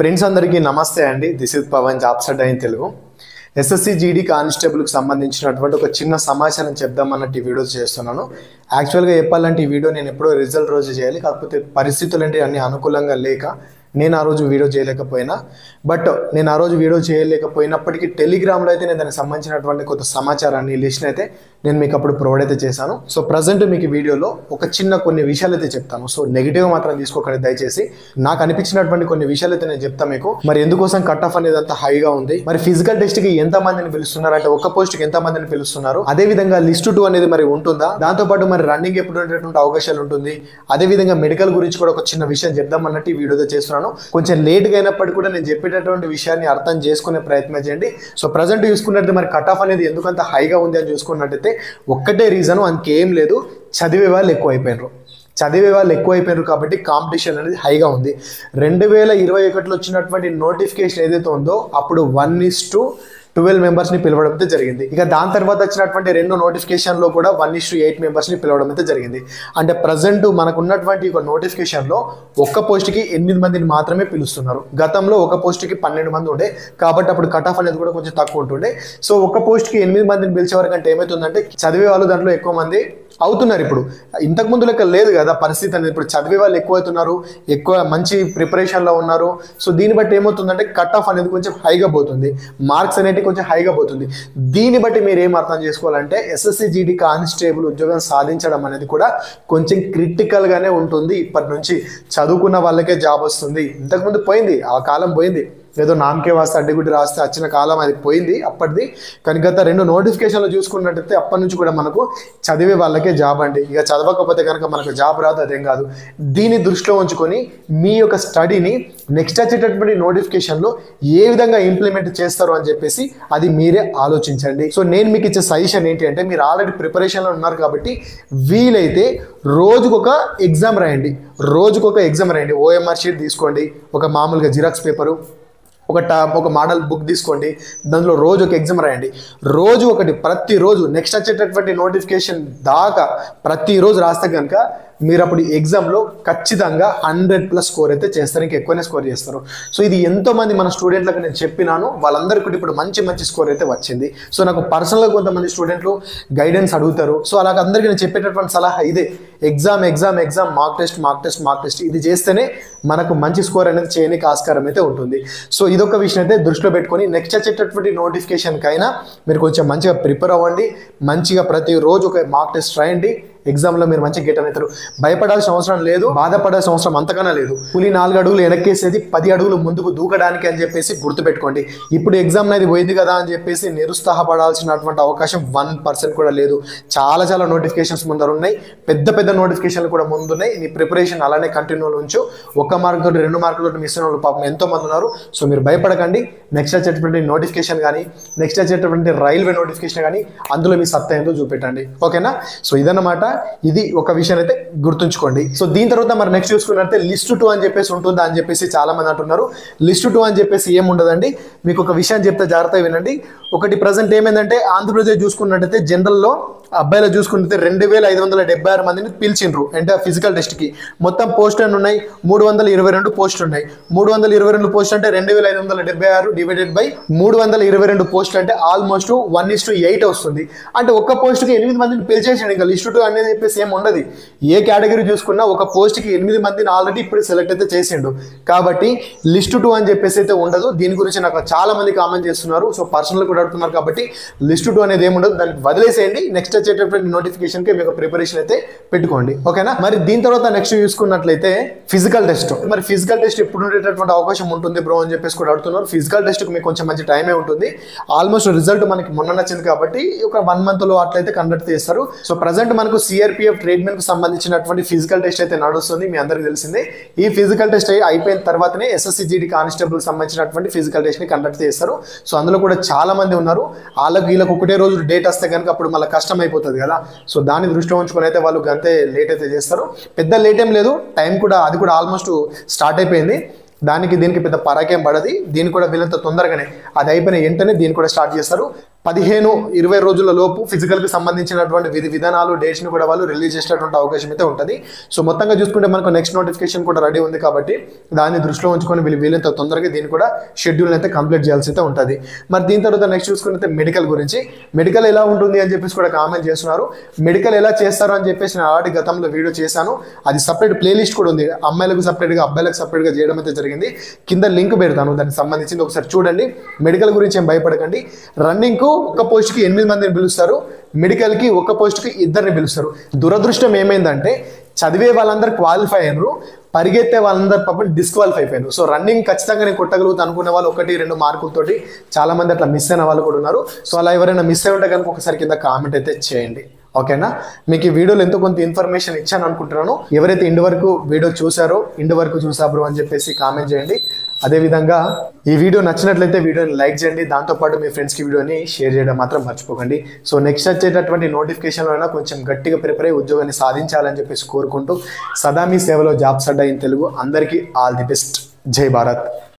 Friends అందరికీ నమస్తే అండి. This is Pavan, jobs Adda in Telugu. SSC GD కానిస్టేబుల్కి సంబంధించినటువంటి ఒక చిన్న సమాచారం చెప్దామన్నట్టు ఈ వీడియో చేస్తున్నాను. యాక్చువల్గా చెప్పాలంటే ఈ వీడియో నేను ఎప్పుడో రిజల్ట్ రోజు చేయాలి, కాకపోతే పరిస్థితులు అంటే అన్ని అనుకూలంగా లేక నేను ఆ రోజు వీడియో చేయలేకపోయినా. బట్ నేను ఆ రోజు వీడియో చేయలేకపోయినప్పటికీ టెలిగ్రామ్లో అయితే నేను దానికి సంబంధించినటువంటి కొంత సమాచారాన్ని లిస్ట్ అయితే నేను మీకు అప్పుడు ప్రొవైడ్ అయితే చేశాను. సో ప్రజెంట్ మీకు వీడియోలో ఒక చిన్న కొన్ని విషయాలు అయితే చెప్తాను. సో నెగిటివ్ మాత్రం తీసుకోకండి దయచేసి. నాకు అనిపించినటువంటి కొన్ని విషయాలు అయితే నేను చెప్తాను మీకు. మరి ఎందుకోసం కట్ ఆఫ్ అనేది అంత హైగా ఉంది, మరి ఫిజికల్ టెస్ట్కి ఎంత మందిని పిలుస్తున్నారు, అంటే ఒక పోస్ట్కి ఎంత మందిని పిలుస్తున్నారు, అదేవిధంగా లిస్ట్ 2 అనేది మరి ఉంటుందా, దాంతోపాటు మరి రన్నింగ్ ఎప్పుడు ఉండేటువంటి అవకాశాలు ఉంటుంది, అదేవిధంగా మెడికల్ గురించి కూడా ఒక చిన్న విషయం చెప్దాం అన్నట్టు ఈ వీడియోతో చేస్తున్నాను. కొంచెం లేట్గా అయినప్పటికీ కూడా నేను చెప్పేటటువంటి విషయాన్ని అర్థం చేసుకునే ప్రయత్నం చేయండి. సో ప్రజెంట్ చూసుకున్నట్టు మరి కట్ ఆఫ్ అనేది ఎందుకంత హైగా ఉంది అని చూసుకున్నట్టయితే ఒక్కటే రీజన్, అందుకేం లేదు, చదివే వాళ్ళు ఎక్కువైపోయారు కాబట్టి కాంపిటీషన్ అనేది హైగా ఉంది. 2021లో వచ్చినటువంటి నోటిఫికేషన్ ఏదైతే ఉందో అప్పుడు 1:12 మెంబర్స్ని పిలవడం అయితే జరిగింది. ఇక దాని తర్వాత వచ్చినటువంటి 2 నోటిఫికేషన్లో కూడా 1:8 మెంబర్స్ని పిలవడం అయితే జరిగింది. అంటే ప్రజెంట్ మనకు ఉన్నటువంటి ఒక నోటిఫికేషన్లో ఒక్క పోస్ట్కి 8 మందిని మాత్రమే పిలుస్తున్నారు. గతంలో ఒక పోస్ట్కి 12 మంది ఉండే, కాబట్టి అప్పుడు కట్ ఆఫ్ అనేది కూడా కొంచెం తక్కువ ఉంటుండే. సో ఒక పోస్ట్కి 8 మందిని పిలిచే వరకు అంటే ఏమవుతుందంటే చదివే వాళ్ళు దాంట్లో ఎక్కువ మంది అవుతున్నారు. ఇప్పుడు ఇంతకుముందు లెక్క లేదు కదా పరిస్థితి అనేది. ఇప్పుడు చదివే వాళ్ళు ఎక్కువ అవుతున్నారు, ఎక్కువ మంచి ప్రిపరేషన్లో ఉన్నారు. సో దీన్ని బట్టి ఏమవుతుందంటే కట్ ఆఫ్ అనేది కొంచెం హైగా పోతుంది, మార్క్స్ అనేవి కొంచెం హైగా పోతుంది. దీన్ని బట్టి మీరు ఏం అర్థం చేసుకోవాలంటే ఎస్ఎస్సి జీడీ కానిస్టేబుల్ ఉద్యోగం సాధించడం అనేది కూడా కొంచెం క్రిటికల్గానే ఉంటుంది. ఇప్పటి నుంచి చదువుకున్న వాళ్ళకే జాబ్ వస్తుంది. ఇంతకుముందు పోయింది, ఆ కాలం పోయింది. ఏదో నామకే వాస్తే అడ్డగుడ్డి రాస్తే వచ్చిన కాలం అది పోయింది అప్పటిది. కానీ గత 2 నోటిఫికేషన్లు చూసుకున్నట్టయితే అప్పటి నుంచి కూడా మనకు చదివే వాళ్ళకే జాబ్ అండి. ఇక చదవకపోతే కనుక మనకు జాబ్ రాదు, అదేం కాదు. దీన్ని దృష్టిలో ఉంచుకొని మీ యొక్క స్టడీని నెక్స్ట్ వచ్చేటటువంటి నోటిఫికేషన్లో ఏ విధంగా ఇంప్లిమెంట్ చేస్తారు అని చెప్పేసి అది మీరే ఆలోచించండి. సో నేను మీకు ఇచ్చే సజెషన్ ఏంటి అంటే, మీరు ఆల్రెడీ ప్రిపరేషన్లో ఉన్నారు కాబట్టి వీలైతే రోజుకొక ఎగ్జామ్ రాయండి. ఓఎంఆర్ షీట్ తీసుకోండి, ఒక మామూలుగా జిరాక్స్ పేపరు, ఒక మోడల్ బుక్ తీసుకోండి, దాంట్లో రోజు ఒక ఎగ్జామ్ రాయండి. రోజు ఒకటి, ప్రతిరోజు నెక్స్ట్ వచ్చేటటువంటి నోటిఫికేషన్ దాకా ప్రతిరోజు రాస్తే కనుక మీరు అప్పుడు ఎగ్జామ్లో ఖచ్చితంగా 100+ స్కోర్ అయితే చేస్తారు, ఇంకా ఎక్కువనే స్కోర్ చేస్తారు. సో ఇది ఎంతోమంది మన స్టూడెంట్లకు నేను చెప్పినాను, వాళ్ళందరికీ ఇప్పుడు మంచి స్కోర్ అయితే వచ్చింది. సో నాకు పర్సనల్గా కొంతమంది స్టూడెంట్లు గైడెన్స్ అడుగుతారు. సో అలాగ అందరికీ నేను చెప్పేటటువంటి సలహా ఇదే, ఎగ్జామ్ మార్క్ టెస్ట్ ఇది చేస్తేనే మనకు మంచి స్కోర్ అనేది చేయడానికి ఆస్కారం అయితే ఉంటుంది. సో ఇదొక విషయం అయితే దృష్టిలో పెట్టుకొని నెక్స్ట్ వచ్చేటటువంటి నోటిఫికేషన్కైనా మీరు కొంచెం మంచిగా ప్రిపేర్ అవ్వండి. మంచిగా ప్రతిరోజు ఒక మార్క్ టెస్ట్ రాయండి. ఎగ్జామ్లో మీరు మంచిగా గెట్ అవుతారు. భయపడాల్సిన అవసరం లేదు, బాధపడాల్సిన అవసరం అంతకన్నా లేదు. పులి 4 అడుగులు వెనక్కేసేది 10 అడుగులు ముందుకు దూకడానికి అని చెప్పేసి గుర్తుపెట్టుకోండి. ఇప్పుడు ఎగ్జామ్ అనేది పోయింది కదా అని చెప్పేసి నిరుత్సాహపడాల్సినటువంటి అవకాశం 1% కూడా లేదు. చాలా నోటిఫికేషన్స్ ముందర ఉన్నాయి, పెద్ద నోటిఫికేషన్లు కూడా ముందున్నాయి. మీ ప్రిపరేషన్ అలానే కంటిన్యూలో ఉంచు. 1 మార్క్ తోటి 2 మార్కులతో మిస్ అయిన వాళ్ళు పాపం ఎంతో మంది ఉన్నారు. సో మీరు భయపడకండి. నెక్స్ట్ వచ్చేటటువంటి నోటిఫికేషన్ కానీ, నెక్స్ట్ వచ్చేటటువంటి రైల్వే నోటిఫికేషన్ కానీ అందులో మీ సత్తా ఏందో చూపెట్టండి. ఓకేనా? సో ఇదన్నమాట, ఇది ఒక విషయం అయితే గుర్తుంచుకోండి. సో దీని తర్వాత మరి నెక్స్ట్ చూసుకున్నట్లయితే లిస్ట్ 2 అని చెప్పేసి ఉంటుందా అని చెప్పేసి చాలా మంది అంటున్నారు. లిస్ట్ 2 అని చెప్పేసి ఏముండదండి. మీకు ఒక విషయం చెప్తే జాగ్రత్తగా వినండి. ఒకటి ప్రజెంట్ ఏమైందంటే ఆంధ్రప్రదేశ్ చూసుకున్నట్టయితే జనరల్లో అబ్బాయిలు చూసుకుంటే 2576 మందిని పిలిచిండ్రు అంటే ఫిజికల్ టెస్ట్కి. మొత్తం పోస్టులు ఎన్ని ఉన్నాయి? 322 పోస్టులు ఉన్నాయి. 322 పోస్టులు అంటే 2576 డివైడెడ్ బై 322 పోస్టులు అంటే ఆల్మోస్ట్ 1:8 వస్తుంది. అంటే ఒక్క పోస్ట్కి 8 మందిని పిలిచేసాడు. ఇంకా లిస్ట్ 2 అనేది చెప్పేసి ఏమి ఉండదు. ఏ కేటగిరీ చూసుకున్నా ఒక పోస్ట్కి 8 మందిని ఆల్రెడీ ఇప్పుడు సెలెక్ట్ అయితే చేసిండు. కాబట్టి లిస్ట్ 2 అని చెప్పేసి అయితే ఉండదు. దీని గురించి నాకు చాలా మంది కామెంట్ చేస్తున్నారు. సో పర్సనల్ కూడా అడుగుతున్నారు. కాబట్టి లిస్ట్ 2 అనేది ఏమి ఉండదు, దానికి వదిలేసేయండి. నెక్స్ట్ వచ్చేటటువంటి నోటిఫికేషన్కి మీకు ప్రిపరేషన్ అయితే పెట్టుకోండి. ఓకేనా? మరి దీని తర్వాత నెక్స్ట్ చూసుకున్నట్లయితే ఫిజికల్ టెస్ట్. మరి ఫిజికల్ టెస్ట్ ఎప్పుడు ఉండేటటువంటి అవకాశం ఉంటుంది బ్రో అని చెప్పేసి కూడా అడుగుతున్నారు. ఫిజికల్ టెస్ట్కి మీకు కొంచెం మంచి టైమే ఉంటుంది. ఆల్మోస్ట్ రిజల్ట్ మనకి మొన్న నచ్చింది కాబట్టి ఒక 1 మంత్లో అట్లయితే కండక్ట్ చేస్తారు. సో ప్రజెంట్ మనకు సిఆర్పిఎఫ్ ట్రీట్మెంట్కి సంబంధించినటువంటి ఫిజికల్ టెస్ట్ అయితే నడుస్తుంది, మీ అందరికీ తెలిసిందే. ఈ ఫిజికల్ టెస్ట్ అయిపోయిన తర్వాతనే ఎస్ఎస్సి జీడీ కానిస్టేబుల్కి సంబంధించినటువంటి ఫిజికల్ టెస్ట్ని కండక్ట్ చేస్తారు. సో అందులో కూడా చాలా మంది ఉన్నారు. వీళ్ళకి ఒకటే రోజు డేట్ వస్తే కనుక అప్పుడు మళ్ళీ కష్టం అయిపోతుంది కదా. సో దాన్ని దృష్టిలో ఉంచుకొని అయితే వాళ్ళు అంతే లేట్ అయితే చేస్తారు. పెద్ద లేట్ ఏం లేదు, టైం కూడా అది కూడా ఆల్మోస్ట్ స్టార్ట్ అయిపోయింది. దీనికి పెద్ద పరాకేం పడది. దీన్ని కూడా వీళ్ళంత తొందరగానే అది అయిపోయిన వెంటనే దీన్ని కూడా స్టార్ట్ చేస్తారు. 15-20 రోజుల లోపు ఫిజికల్కి సంబంధించినటువంటి విధానాలు డేట్స్ని కూడా వాళ్ళు రిలీజ్ చేసేటటువంటి అవకాశం అయితే ఉంటుంది. సో మొత్తంగా చూసుకుంటే మనకు నెక్స్ట్ నోటిఫికేషన్ కూడా రెడీ ఉంది కాబట్టి దాన్ని దృష్టిలో ఉంచుకొని వీళ్ళంత తొందరగా దీన్ని కూడా షెడ్యూల్ అయితే కంప్లీట్ చేయాల్సి అయితే ఉంటుంది. మరి దీని తర్వాత నెక్స్ట్ చూసుకుంటే మెడికల్ గురించి, మెడికల్ ఎలా ఉంటుంది అని చెప్పేసి కూడా కామెంట్ చేస్తున్నారు. మెడికల్ ఎలా చేస్తారు అని చెప్పేసి నేను ఆల్రెడీ గతంలో వీడియో చేశాను. అది సపరేట్ ప్లేలిస్ట్ కూడా ఉంది, అమ్మాయిలకు సపరేట్గా అబ్బాయిలకు సపరేట్గా చేయడం అయితే జరిగింది. కింద లింక్ పెడతాను, దానికి సంబంధించింది ఒకసారి చూడండి. మెడికల్ గురించి ఏం భయపడకండి. రన్నింగ్కు ఒక పోస్ట్కి 8 మందిని పిలుస్తారు, మెడికల్కి ఒక పోస్ట్కి 2 పిలుస్తారు. దురదృష్టం ఏమైందంటే చదివే వాళ్ళందరూ క్వాలిఫై అయినరు, పరిగెత్తే వాళ్ళందరూ పాపం డిస్క్వాలిఫై అయిపోయారు. సో రన్నింగ్ ఖచ్చితంగా నేను కొట్టగలుగుతా అనుకునే వాళ్ళు 1-2 మార్కులతోటి చాలా మంది అట్లా మిస్ అయిన వాళ్ళు కూడా ఉన్నారు. సో అలా ఎవరైనా మిస్ అయి ఉంటే కనుక ఒకసారి కింద కామెంట్ అయితే చేయండి. ఓకేనా, మీకు ఈ వీడియోలో ఎంతో కొంత ఇన్ఫర్మేషన్ ఇచ్చాను అనుకుంటున్నాను. ఎవరైతే ఇంటి వరకు వీడియో చూసారో ఇంటి వరకు చూసారు అని చెప్పేసి కామెంట్ చేయండి. అదేవిధంగా ఈ వీడియో నచ్చినట్లయితే వీడియోని లైక్ చేయండి, దాంతోపాటు మీ ఫ్రెండ్స్కి వీడియోని షేర్ చేయడం మాత్రం మర్చిపోకండి. సో నెక్స్ట్ వచ్చేటటువంటి నోటిఫికేషన్లో అయినా కొంచెం గట్టిగా ప్రిపేర్ అయ్యి ఉద్యోగాన్ని సాధించాలని చెప్పేసి కోరుకుంటూ సదా మీ సేవలో జాబ్స్ అడ్డా ఇన్ తెలుగు. అందరికీ ఆల్ ది బెస్ట్. జై భారత్.